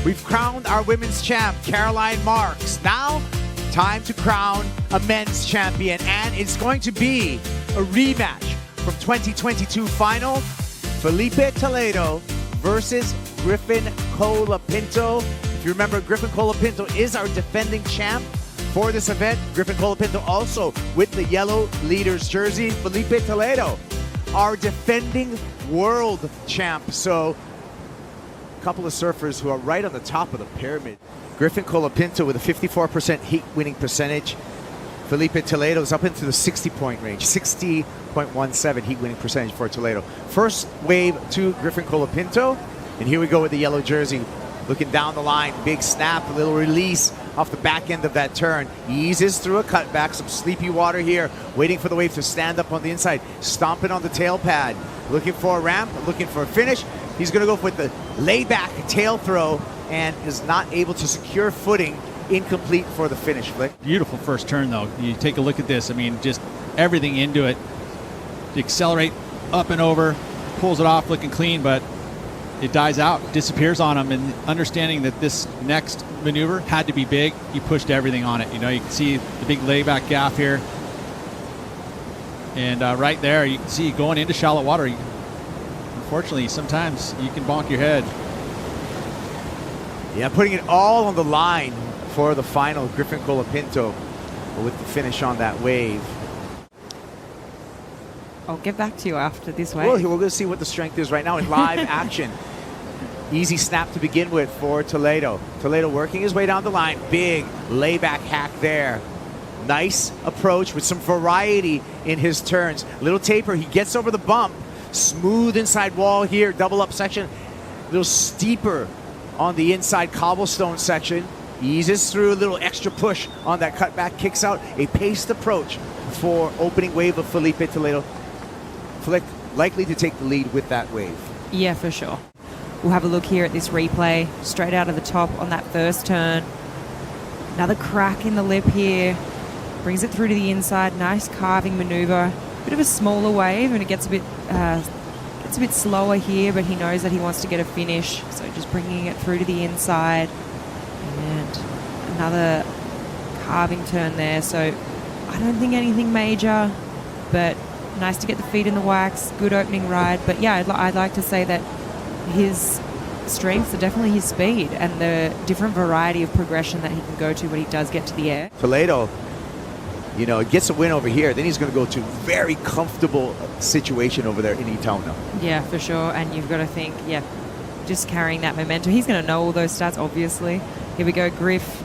We've crowned our women's champ, Caroline Marks. Now, time to crown a men's champion, and it's going to be a rematch from 2022 final, Filipe Toledo versus Griffin Colapinto. If you remember, Griffin Colapinto is our defending champ for this event. Griffin Colapinto also with the yellow leaders jersey. Filipe Toledo, our defending world champ. So a couple of surfers who are right on the top of the pyramid. Griffin Colapinto with a 54% heat winning percentage. Filipe Toledo is up into the 60-point range, 60.17 heat winning percentage for Toledo. First wave to Griffin Colapinto, and here we go with the yellow jersey. Looking down the line, big snap, a little release off the back end of that turn. Eases through a cutback, some sleepy water here, waiting for the wave to stand up on the inside, stomping on the tail pad, looking for a ramp, looking for a finish. He's gonna go with the layback tail throw and is not able to secure footing, incomplete for the finish. Flick. Beautiful first turn though. You take a look at this, I mean, just everything into it. Accelerate up and over, pulls it off looking clean, but it dies out, disappears on him, and understanding that this next maneuver had to be big, he pushed everything on it. You know, you can see the big layback gaff here. And right there, you can see going into shallow water, unfortunately, sometimes you can bonk your head. Yeah, putting it all on the line for the final, Griffin Colapinto with the finish on that wave. I'll get back to you after this wave. Well, we're going to see what the strength is right now in live action. Easy snap to begin with for Toledo. Toledo working his way down the line. Big layback hack there. Nice approach with some variety in his turns. Little taper, he gets over the bump. Smooth inside wall here, double up section. A little steeper on the inside cobblestone section. Eases through, a little extra push on that cutback, kicks out. A paced approach for opening wave of Filipe Toledo. Flick likely to take the lead with that wave. Yeah, for sure. We'll have a look here at this replay, straight out of the top on that first turn. Another crack in the lip here. Brings it through to the inside. Nice carving maneuver. Bit of a smaller wave, and it gets a bit slower here, but he knows that he wants to get a finish. So just bringing it through to the inside. And another carving turn there. So I don't think anything major, but nice to get the feet in the wax. Good opening ride. But yeah, I'd like to say that his strengths are definitely his speed and the different variety of progression that he can go to when he does get to the air. Toledo, you know, gets a win over here, then he's going to go to a very comfortable situation over there in Etona. Yeah, for sure. And you've got to think, yeah, just carrying that momentum. He's going to know all those stats, obviously. Here we go, Griff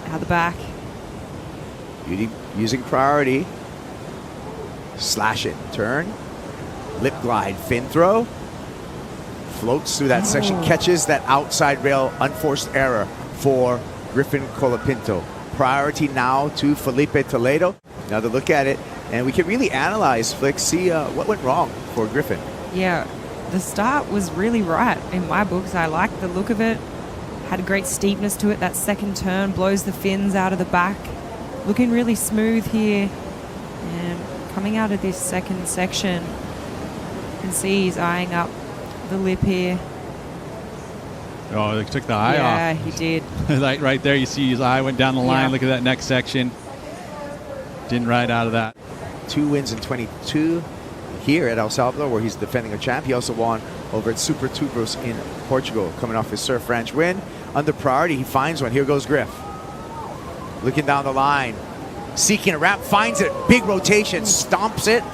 out the back. Using priority. Slash it, turn. Lip glide, fin throw. Floats through that section, catches that outside rail, unforced error for Griffin Colapinto. Priority now to Filipe Toledo. Another look at it, and we can really analyze, Flick, see what went wrong for Griffin. Yeah, the start was really right in my books. I liked the look of it. Had a great steepness to it. That second turn blows the fins out of the back. Looking really smooth here. And coming out of this second section, you can see he's eyeing up the lip here. Oh, they took the eye off. Yeah, he did. Like right there, you see his eye went down the line. Yeah. Look at that next section. Didn't ride out of that. 2 wins in 22 here at El Salvador, where he's defending a champ. He also won over at Super Tubros in Portugal, coming off his Surf Ranch win. Under priority, he finds one. Here goes Griff. Looking down the line, seeking a ramp, finds it. Big rotation, stomps it,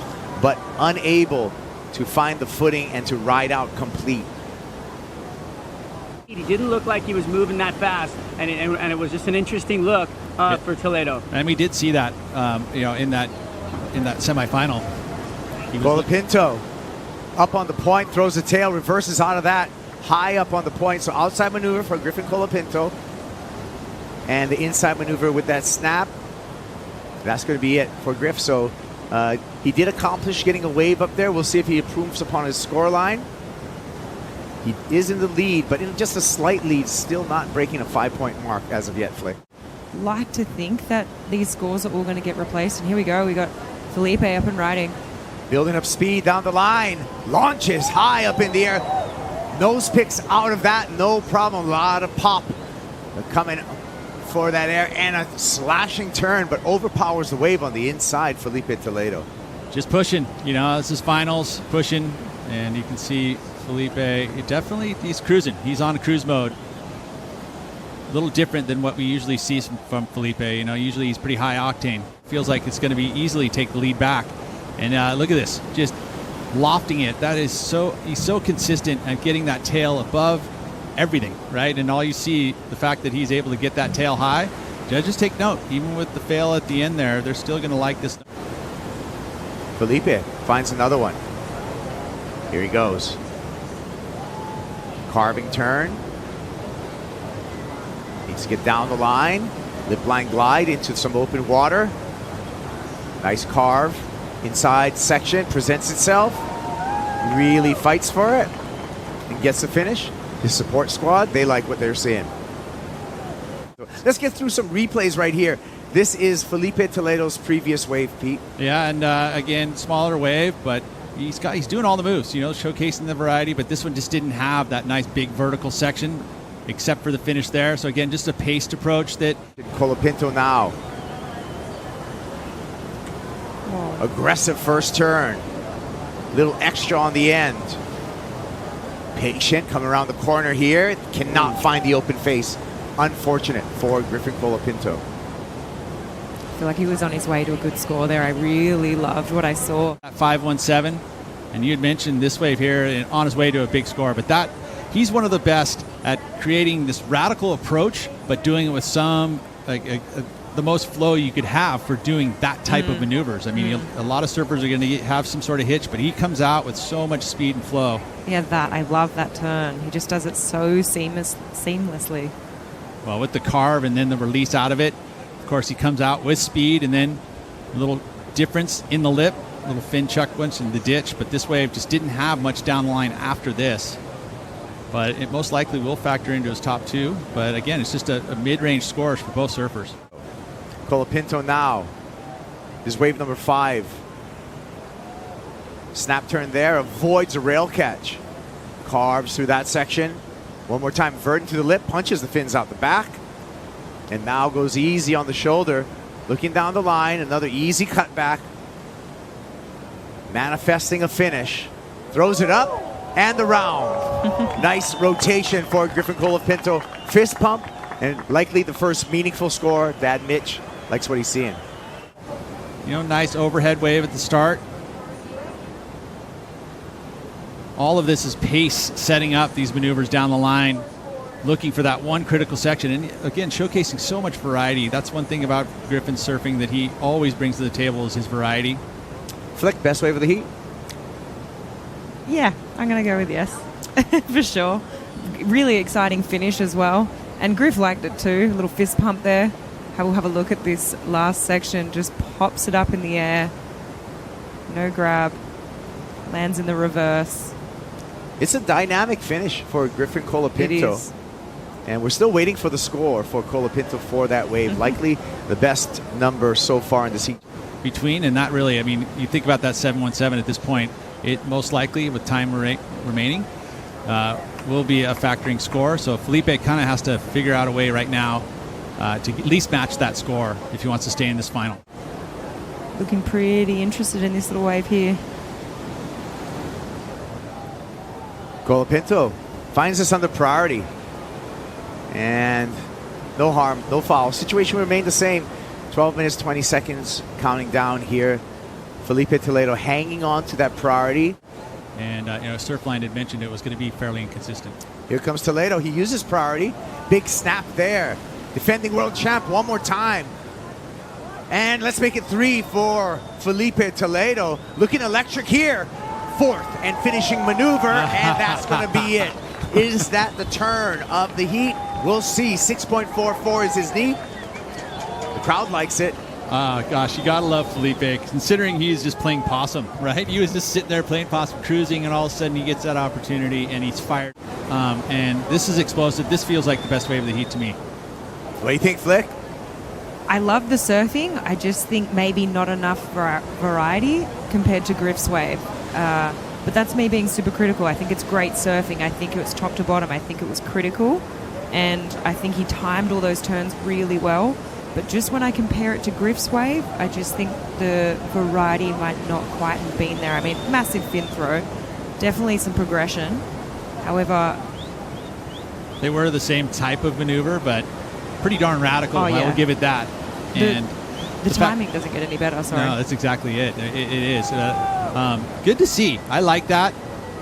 but unable to find the footing and to ride out complete. He didn't look like he was moving that fast, and it was just an interesting look for Toledo. And we did see that, you know, in that semifinal. Colapinto up on the point, throws the tail, reverses out of that, high up on the point. So outside maneuver for Griffin Colapinto, and the inside maneuver with that snap. That's going to be it for Griff. So he did accomplish getting a wave up there. We'll see if he improves upon his score line. He is in the lead, but in just a slight lead, still not breaking a 5-point mark as of yet, Flick. Like to think that these scores are all going to get replaced. And here we go. We got Filipe up and riding. Building up speed down the line. Launches high up in the air. Nose picks out of that, no problem. A lot of pop coming for that air and a slashing turn, but overpowers the wave on the inside, Filipe Toledo. Just pushing, this is finals, pushing, and you can see Filipe, he's cruising. He's on cruise mode. A little different than what we usually see from Filipe. Usually he's pretty high octane. Feels like it's going to be easily take the lead back. And look at this, just lofting it. He's so consistent at getting that tail above everything, right? And all you see, the fact that he's able to get that tail high, judges take note. Even with the fail at the end there, they're still going to like this. Filipe finds another one. Here he goes. Carving turn. Needs to get down the line. Lip line glide into some open water. Nice carve. Inside section presents itself. Really fights for it and gets the finish. His support squad, they like what they're seeing. So let's get through some replays right here. This is Filipe Toledo's previous wave, Pete. Yeah, and again, smaller wave, but he's doing all the moves, showcasing the variety, but this one just didn't have that nice big vertical section except for the finish there. So again, just a paced approach that... Colapinto now. Whoa. Aggressive first turn. Little extra on the end. Patient coming around the corner here. Cannot find the open face. Unfortunate for Griffin Colapinto. I feel like he was on his way to a good score there. I really loved what I saw. At 5.17, and you had mentioned this wave here and on his way to a big score, but he's one of the best at creating this radical approach, but doing it with some the most flow you could have for doing that type of maneuvers. I mean, a lot of surfers are going to have some sort of hitch, but he comes out with so much speed and flow. Yeah, I love that turn. He just does it so seamlessly. Well, with the carve and then the release out of it, of course, he comes out with speed and then a little difference in the lip, a little fin chuck once in the ditch, but this wave just didn't have much down the line after this. But it most likely will factor into his top two. But again, it's just a mid-range score for both surfers. Colapinto now. This wave number 5. Snap turn there, avoids a rail catch. Carves through that section. One more time, vert into the lip, punches the fins out the back. And now goes easy on the shoulder. Looking down the line, another easy cut back. Manifesting a finish. Throws it up and the round. Nice rotation for Griffin Colapinto. Fist pump and likely the first meaningful score. Dad Mitch likes what he's seeing. Nice overhead wave at the start. All of this is pace setting up these maneuvers down the line, looking for that one critical section. And again, showcasing so much variety. That's one thing about Griffin surfing that he always brings to the table is his variety. Flick, best wave of the heat? Yeah, I'm going to go with yes, for sure. Really exciting finish as well. And Griff liked it too. A little fist pump there. We'll have a look at this last section. Just pops it up in the air. No grab. Lands in the reverse. It's a dynamic finish for Griffin Colapinto. It is. And we're still waiting for the score for Colapinto for that wave. Likely the best number so far in the heat. Between, and not really. I mean, you think about that 7.17 at this point. It most likely, with time remaining, will be a factoring score. So Filipe kind of has to figure out a way right now to at least match that score if he wants to stay in this final. Looking pretty interested in this little wave here. Colapinto finds this under priority. And no harm, no foul. Situation remained the same. 12 minutes, 20 seconds counting down here. Filipe Toledo hanging on to that priority. And, Surfline had mentioned it was going to be fairly inconsistent. Here comes Toledo. He uses priority. Big snap there. Defending world champ one more time. And let's make it 3 for Filipe Toledo. Looking electric here. 4th and finishing maneuver. And that's going to be it. Is that the turn of the heat? We'll see. 6.44 is his knee. The crowd likes it. Gosh, you gotta love Filipe, considering he's just playing possum, right? He was just sitting there playing possum, cruising, and all of a sudden he gets that opportunity and he's fired. And this is explosive. This feels like the best wave of the heat to me. What do you think, Flick? I love the surfing. I just think maybe not enough variety compared to Griff's wave. But that's me being super critical. I think it's great surfing. I think it was top to bottom. I think it was critical. And I think he timed all those turns really well. But just when I compare it to Griff's wave, I just think the variety might not quite have been there. I mean, massive fin throw. Definitely some progression. However, they were the same type of maneuver, but pretty darn radical. I will give it that. And the timing doesn't get any better, sorry. No, that's exactly it. It is. Good to see. I like that.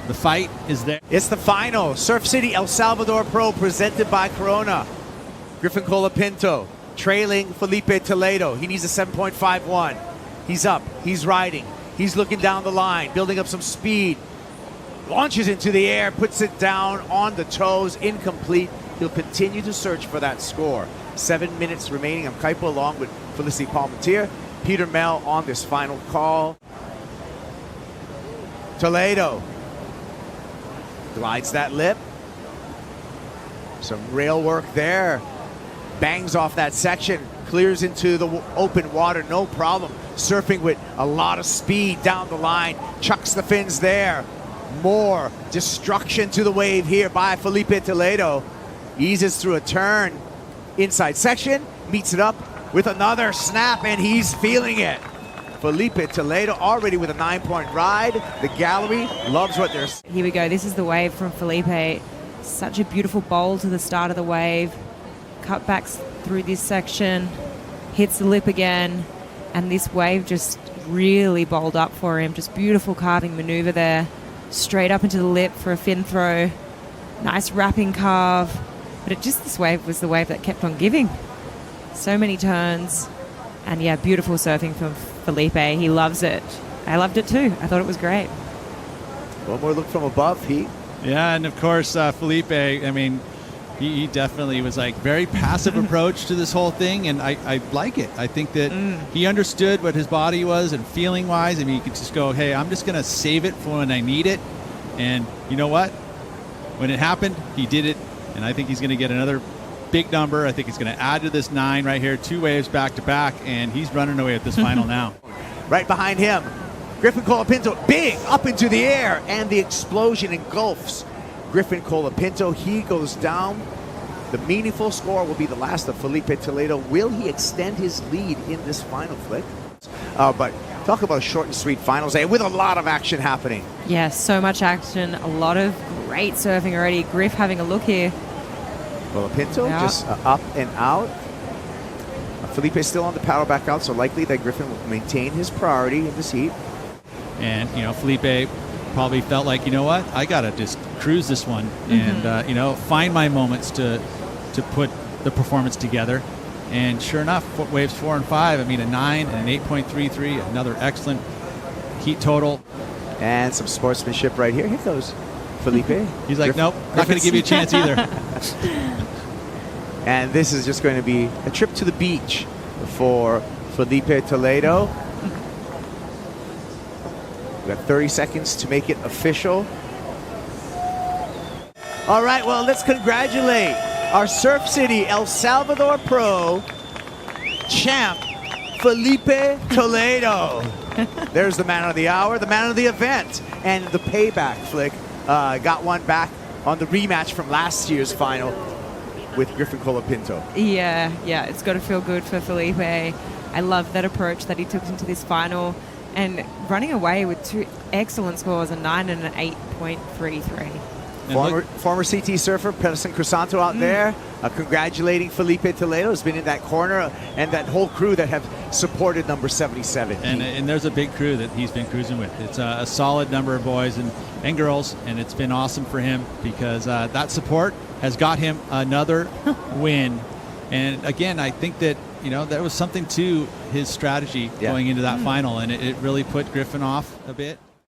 The fight is there. It's the final. Surf City El Salvador Pro presented by Corona. Griffin Colapinto trailing Filipe Toledo. He needs a 7.51. He's up. He's riding. He's looking down the line, building up some speed. Launches into the air, puts it down on the toes, incomplete. He'll continue to search for that score. 7 minutes remaining. I'm Kaipo along with Felicity Palmatier. Peter Mel on this final call. Toledo glides that lip. Some rail work there. Bangs off that section, clears into the open water, no problem. Surfing with a lot of speed down the line, chucks the fins there. More destruction to the wave here by Filipe Toledo. Eases through a turn, inside section, meets it up with another snap, and he's feeling it. Filipe Toledo already with a 9-point ride. The gallery loves what they're seeing. Here we go. This is the wave from Filipe. Such a beautiful bowl to the start of the wave. Cutbacks through this section, hits the lip again, and this wave just really bowled up for him. Just beautiful carving maneuver there. Straight up into the lip for a fin throw. Nice wrapping carve. But this wave was the wave that kept on giving. So many turns. And yeah, beautiful surfing from Filipe. He loves it. I loved it too. I thought it was great. One more look from above, Pete. Yeah, and of course, Filipe, I mean, he definitely was like very passive approach to this whole thing, and I like it. I think that he understood what his body was and feeling wise. I mean, he could just go, hey, I'm just going to save it for when I need it. And you know what? When it happened, he did it, and I think he's going to get another big number. I think he's going to add to this 9 right here, 2 waves back to back, and he's running away with this final now. Right behind him, Griffin Colapinto, big up into the air, and the explosion engulfs Griffin Colapinto. He goes down. The meaningful score will be the last of Filipe Toledo. Will he extend his lead in this final, Flick? But talk about a short and sweet finals day with a lot of action happening. Yeah, so much action. A lot of great surfing already. Griff having a look here. Colapinto just up and out. Filipe is still on the paddle back out, so likely that Griffin will maintain his priority in this heat. And, you know, Filipe probably felt like, you know what, I got to just cruise this one and, you know, find my moments to put the performance together. And sure enough, waves 4 and 5, I mean, a 9 and an 8.33, another excellent heat total. And some sportsmanship right here. Here goes Filipe. He's like, nope, not going to give you a chance either. And this is just going to be a trip to the beach for Filipe Toledo. We've got 30 seconds to make it official. All right, well, let's congratulate our Surf City El Salvador Pro champ, Filipe Toledo. There's the man of the hour, the man of the event, and the payback, Flick. Got one back on the rematch from last year's final with Griffin Colapinto. Yeah, it's got to feel good for Filipe. I love that approach that he took into this final, and running away with 2 excellent scores, a 9 and an 8.33. Former CT surfer Pedersen Crisanto out there congratulating Filipe Toledo. Has been in that corner, and that whole crew that have supported number 77. And there's a big crew that he's been cruising with. It's a solid number of boys and girls, and it's been awesome for him because that support has got him another win. And again, I think that, you know, there was something to his strategy going into that final, and it really put Griffin off a bit.